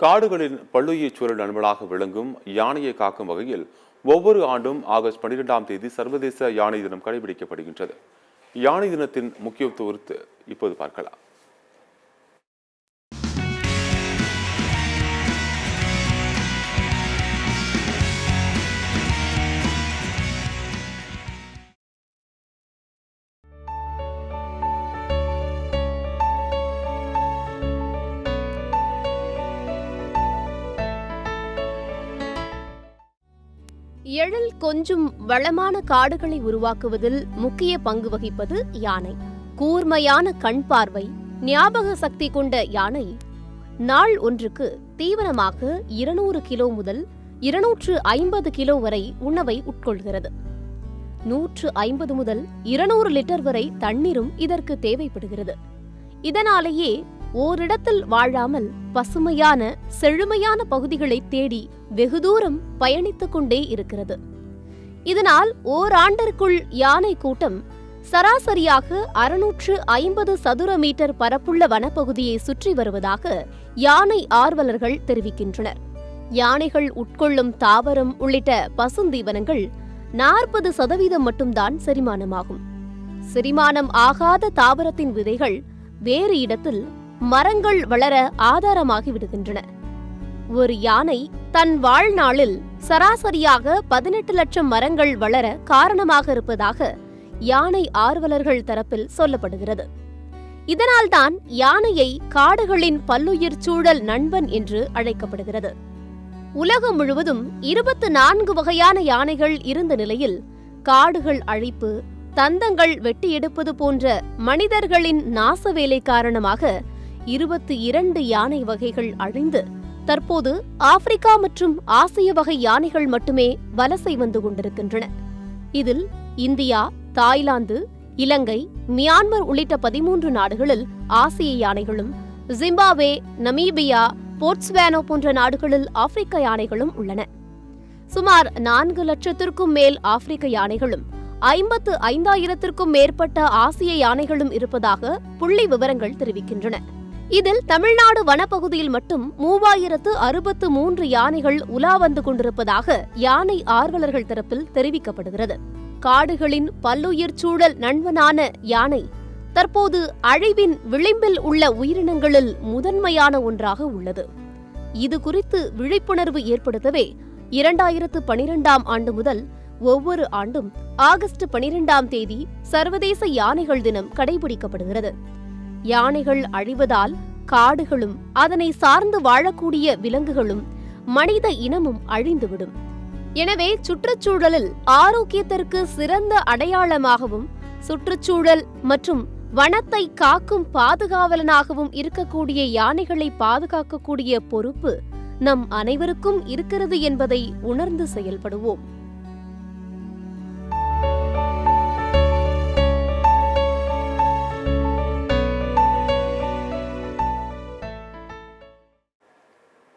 காடுகளின் பல்லுயிர் சூழல் நண்பனாக விளங்கும் யானையை காக்கும் வகையில் ஒவ்வொரு ஆண்டும் ஆகஸ்ட் 12ஆம் தேதி சர்வதேச யானை தினம் கடைபிடிக்கப்படுகின்றது. யானை தினத்தின் முக்கியத்துவம் குறித்து இப்போது பார்க்கலாம். எழில் கொஞ்சும் வளமான காடுகளை உருவாக்குவதில் முக்கிய பங்கு வகிப்பது யானை. கூர்மையான கண் பார்வை, ஞாபக சக்தி கொண்ட யானை நாள் ஒன்றுக்கு தீவனமாக 200 கிலோ முதல் 250 கிலோ வரை உணவை உட்கொள்கிறது. 150 முதல் 200 லிட்டர் வரை தண்ணீரும் இதற்கு தேவைப்படுகிறது. இதனாலேயே ஓரிடத்தில் வாழாமல் பசுமையான செழுமையான பகுதிகளை தேடி வெகு தூரம் பயணித்துக் கொண்டே இருக்கிறது. இதனால் ஓராண்டிற்குள் யானை கூட்டம் சராசரியாக 650 சதுர மீட்டர் பரப்புள்ள வனப்பகுதியை சுற்றி வருவதாக யானை ஆர்வலர்கள் தெரிவிக்கின்றனர். யானைகள் உட்கொள்ளும் தாவரம் உள்ளிட்ட பசுந்தீவனங்கள் 40% மட்டும்தான் செரிமானமாகும். செரிமானம் ஆகாத தாவரத்தின் விதைகள் வேறு இடத்தில் மரங்கள் வளர ஆதாரமாகி விடுகின்றன. ஒரு யானை தன் வாழ்நாளில் சராசரியாக 18 லட்சம் மரங்கள் வளர காரணமாக இருப்பதாக யானை ஆர்வலர்கள் தரப்பில் சொல்லப்படுகிறது. இதனால்தான் யானையை காடுகளின் பல்லுயிர் சூழல் நண்பன் என்று அழைக்கப்படுகிறது. உலகம் முழுவதும் 24 வகையான யானைகள் இருந்த நிலையில் காடுகள் அழிப்பு, தந்தங்கள் வெட்டி எடுப்பது போன்ற மனிதர்களின் நாசவேலை காரணமாக 22 யானை வகைகள் அழிந்து தற்போது ஆப்பிரிக்கா மற்றும் ஆசிய வகை யானைகள் மட்டுமே வலசை வந்து கொண்டிருக்கின்றன. இதில் இந்தியா, தாய்லாந்து, இலங்கை, மியான்மர் உள்ளிட்ட 13 நாடுகளில் ஆசிய யானைகளும், ஜிம்பாப்வே, நமீபியா, போட்ஸ்வானோ போன்ற நாடுகளில் ஆப்பிரிக்க யானைகளும் உள்ளன. சுமார் 4 லட்சத்திற்கும் மேல் ஆப்பிரிக்க யானைகளும் 55,000த்திற்கும் மேற்பட்ட ஆசிய யானைகளும் இருப்பதாக புள்ளி விவரங்கள் தெரிவிக்கின்றன. இதில் தமிழ்நாடு வனப்பகுதியில் மட்டும் 3063 யானைகள் உலா வந்து கொண்டிருப்பதாக யானை ஆர்வலர்கள் தரப்பில் தெரிவிக்கப்படுகிறது. காடுகளின் பல்லுயிர் சூழல் நண்பனான யானை தற்போது அழிவின் விளிம்பில் உள்ள உயிரினங்களில் முதன்மையான ஒன்றாக உள்ளது. இது குறித்து விழிப்புணர்வு ஏற்படுத்தவே 2012ஆம் ஆண்டு முதல் ஒவ்வொரு ஆண்டும் ஆகஸ்ட் 12ஆம் தேதி சர்வதேச யானைகள் தினம் கடைபிடிக்கப்படுகிறது. யானைகள் அழிவதால் காடுகளும் அதனை சார்ந்து வாழக்கூடிய விலங்குகளும் மனித இனமும் அழிந்துவிடும். எனவே சுற்றுச்சூழலில் ஆரோக்கியத்திற்கு சிறந்த அடையாளமாகவும் சுற்றுச்சூழல் மற்றும் வனத்தை காக்கும் பாதுகாவலனாகவும் இருக்கக்கூடிய யானைகளை பாதுகாக்கக்கூடிய பொறுப்பு நம் அனைவருக்கும் இருக்கிறது என்பதை உணர்ந்து செயல்படுவோம்.